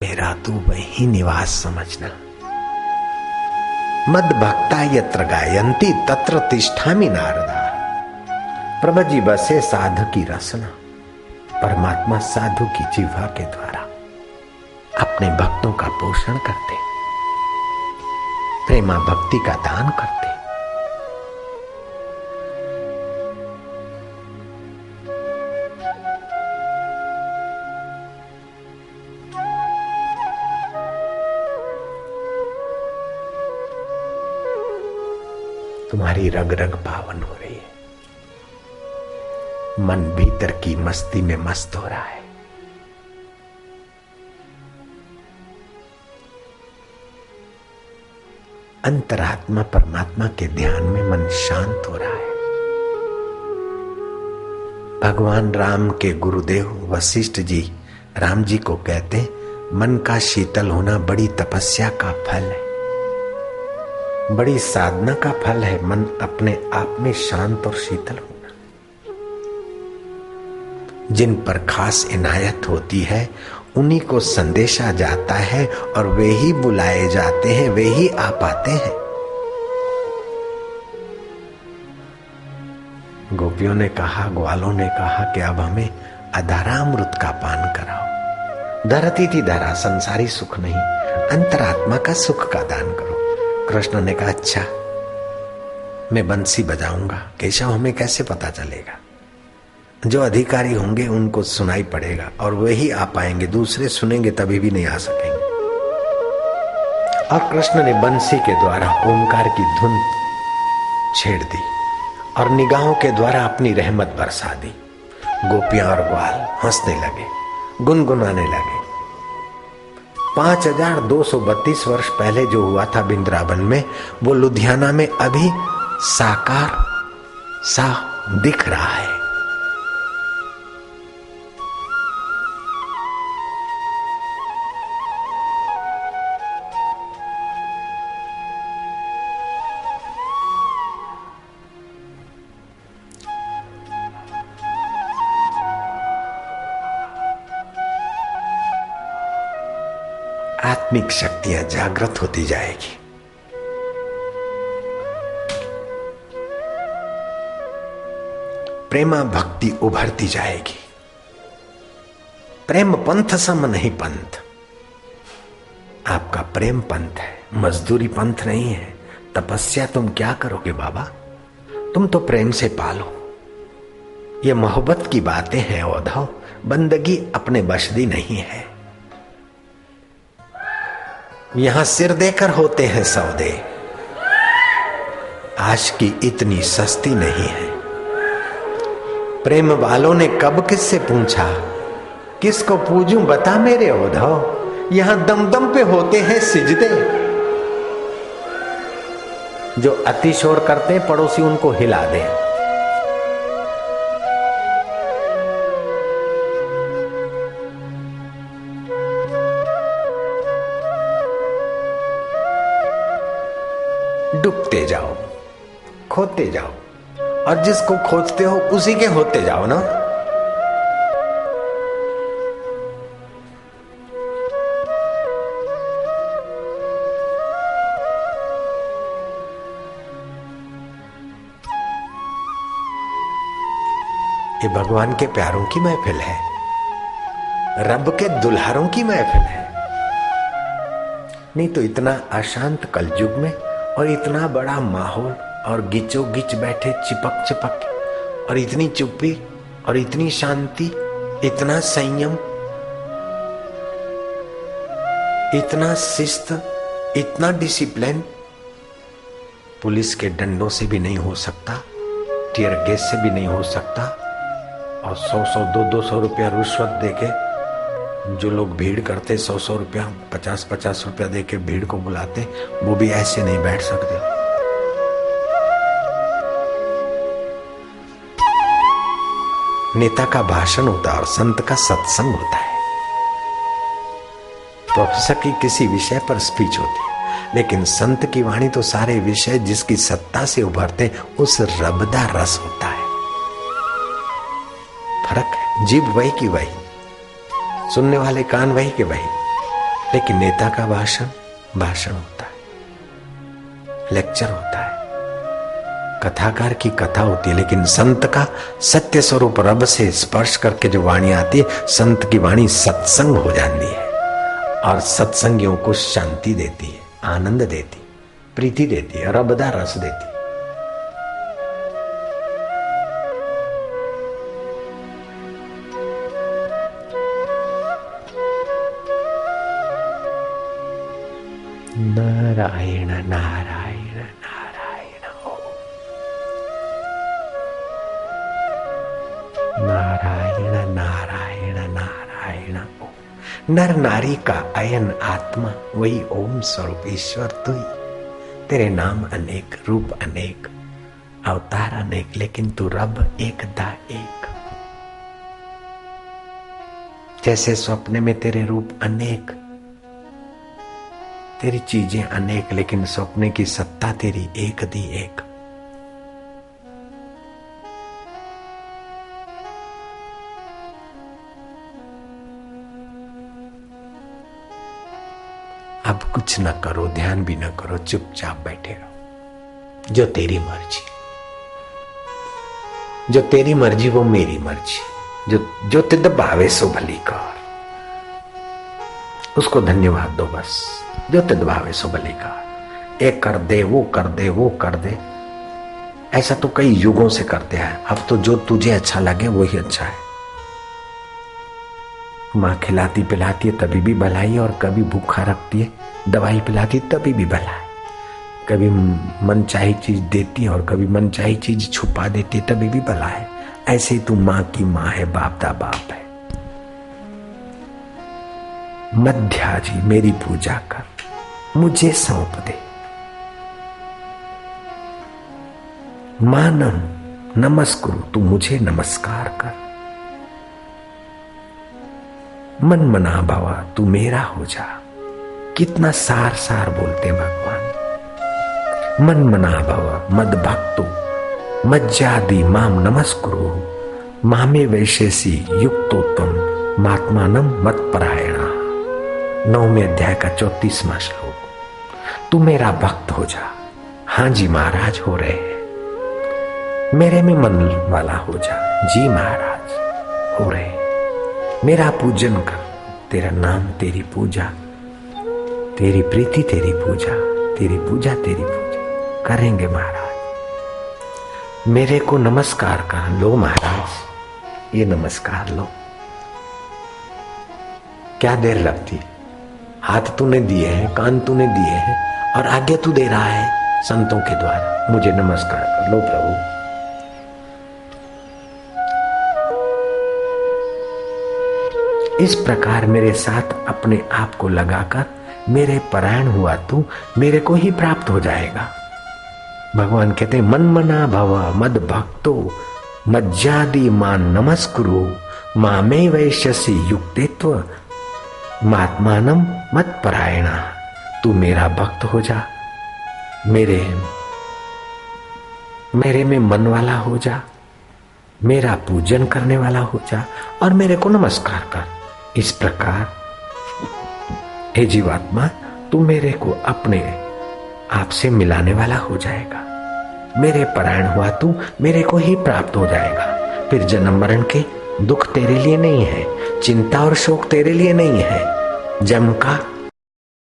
मेरा तू वही निवास समझना। मद भक्ता यत्र गायन्ति तत्र तिष्ठामि नारदा। प्रभु जी बसे साधु की रसना। परमात्मा साधु की जिह्वा के द्वारा अपने भक्तों का पोषण करते, प्रेमा भक्ति का दान करते। तुम्हारी रग रग पावन हो रही है, मन भीतर की मस्ती में मस्त हो रहा है। अंतरात्मा परमात्मा के ध्यान में मन शांत हो रहा है। भगवान राम के गुरुदेव वशिष्ठ जी राम जी को कहते, मन का शीतल होना बड़ी तपस्या का फल है, बड़ी साधना का फल है। मन अपने आप में शांत और शीतल होना। जिन पर खास इनायत होती है उन्हीं को संदेशा जाता है और वे ही बुलाए जाते हैं, वे ही आ पाते हैं। गोपियों ने कहा, ग्वालों ने कहा कि अब हमें अधरामृत का पान कराओ। धरती थी धरा, संसारी सुख नहीं, अंतरात्मा का सुख का दान करो। कृष्ण ने कहा, अच्छा मैं बंसी बजाऊंगा। केशव, हमें कैसे पता चलेगा? जो अधिकारी होंगे उनको सुनाई पड़ेगा और वही आ पाएंगे, दूसरे सुनेंगे तभी भी नहीं आ सकेंगे। और कृष्ण ने बंसी के द्वारा ओंकार की धुन छेड़ दी और निगाहों के द्वारा अपनी रहमत बरसा दी। गोपियां और ग्वाल हंसने लगे, गुनगुनाने लगे। 5232 वर्ष पहले जो हुआ था वृंदावन में, वो लुधियाना में अभी साकार सा दिख रहा है। आत्मिक शक्तियां जागृत होती जाएगी। प्रेमा भक्ति उभरती जाएगी। प्रेम पंथ सम नहीं पंथ। आपका प्रेम पंथ है, मजदूरी पंथ नहीं है। तपस्या तुम क्या करोगे बाबा? तुम तो प्रेम से पालो। ये मोहब्बत की बातें हैं औधव, बंदगी अपने बशदी नहीं है। यहां सिर देकर होते हैं सौदे, आशिकी इतनी सस्ती नहीं है। प्रेम वालों ने कब किससे पूछा, किसको पूजूं बता मेरे औधव। यहां दम दम पे होते हैं सिजदे। जो अतिशोर करते हैं पड़ोसी उनको हिला दें। डूबते जाओ, खोते जाओ, और जिसको खोजते हो उसी के होते जाओ ना। ये भगवान के प्यारों की महफिल है, रब के दुल्हारों की महफिल है। नहीं तो इतना अशांत कलयुग में और इतना बड़ा माहौल और गिचो गिच बैठे चिपक चिपक, और इतनी चुप्पी और इतनी शांति, इतना संयम, इतना शिस्त, इतना डिसिप्लिन पुलिस के डंडों से भी नहीं हो सकता, टीयर गैस से भी नहीं हो सकता। और 100 200 रुपया रिश्वत देके जो लोग भीड़ करते, 100 रुपया 50 रुपया देके भीड़ को बुलाते, वो भी ऐसे नहीं बैठ सकते। नेता का भाषण होता है और संत का सत्संग होता है। प्रोफेसर की किसी विषय पर स्पीच होती है, लेकिन संत की वाणी तो सारे विषय जिसकी सत्ता से उभरते उस रबदा रस होता है। फर्क है, जीभ वही की वही, सुनने वाले कान वही के वही, लेकिन नेता का भाषण भाषण होता है, लेक्चर होता है, कथाकार की कथा होती है। लेकिन संत का सत्य स्वरूप रब से स्पर्श करके जो वाणी आती है, संत की वाणी सत्संग हो जाती है और सत्संगियों को शांति देती है, आनंद देती, प्रीति देती है, रबदा रस देती। नारायण नारायण नारायण ओम, नारायण नारायण नारायण ओम। नर नारी का अयन आत्मा वही ओम स्वरूप ईश्वर तू ही। तेरे नाम अनेक, रूप अनेक, अवतार अनेक, लेकिन तू रब एक दा एक। जैसे स्वप्न में तेरे रूप अनेक, तेरी चीजें अनेक, लेकिन स्वप्न की सत्ता तेरी एक दी एक। अब कुछ न करो, ध्यान भी न करो, चुपचाप बैठे रहो। जो तेरी मर्जी, जो तेरी मर्जी वो मेरी मर्जी। जो तिद भावे सो भली कर, उसको धन्यवाद दो बस। जो तिद भावे सो भली कर, एक कर दे, वो कर दे, वो कर दे। ऐसा तो कई युगों से करते हैं। अब तो जो तुझे अच्छा लगे वही अच्छा है। माँ खिलाती पिलाती है तभी भी भलाई है, और कभी भूखा रखती है दवाई पिलाती तभी भी भला है। कभी मनचाही चीज देती है और कभी मनचाही चीज छुपा देती है तभी भी भला है। ऐसे ही तू माँ की माँ है, बाप दा बाप है। मध्या जी मेरी पूजा कर, मुझे सौंप दे। मानम नमस्कुरु, तू मुझे नमस्कार कर। मन मना भवा, तू मेरा हो जा। कितना सार सार बोलते भगवान। मन मना भवा मद भक्तो मज्जादि माम नमस्कुरु, मामे वैशेषी युक्तो तुम महात्मानम मत परायणा। 9वें अध्याय का 34वां श्लोक। तू मेरा भक्त हो जा। हाँ जी महाराज हो रहे हैं। मेरे में मन वाला हो जा। जी महाराज हो रहे हैं। मेरा पूजन कर, तेरा नाम तेरी पूजा, तेरी प्रीति तेरी पूजा, तेरी पूजा तेरी पूजा करेंगे महाराज। मेरे को नमस्कार कर लो महाराज, ये नमस्कार लो। क्या देर लगती, हाथ तूने दिए हैं, कान तूने दिए हैं, और आगे तू दे रहा है संतों के द्वारा। मुझे नमस्कार कर लो प्रभु। इस प्रकार मेरे साथ अपने आप को लगाकर मेरे परायण हुआ तू मेरे को ही प्राप्त हो जाएगा। भगवान कहते मन मना भव मद भक्तो मज्जादि मान नमस्कुरु, मामे वैश्यसि युक्तेत्व महात्मानम मत परायणा। तू मेरा भक्त हो जा, मेरे में मन वाला हो जा, मेरा पूजन करने वाला हो जा, और मेरे को नमस्कार कर। इस प्रकार हे जीवात्मा, तू मेरे को अपने आप से मिलाने वाला हो जाएगा। मेरे परायण हुआ तू मेरे को ही प्राप्त हो जाएगा। फिर जन्म मरण के दुख तेरे लिए नहीं है, चिंता और शोक तेरे लिए नहीं है, जम का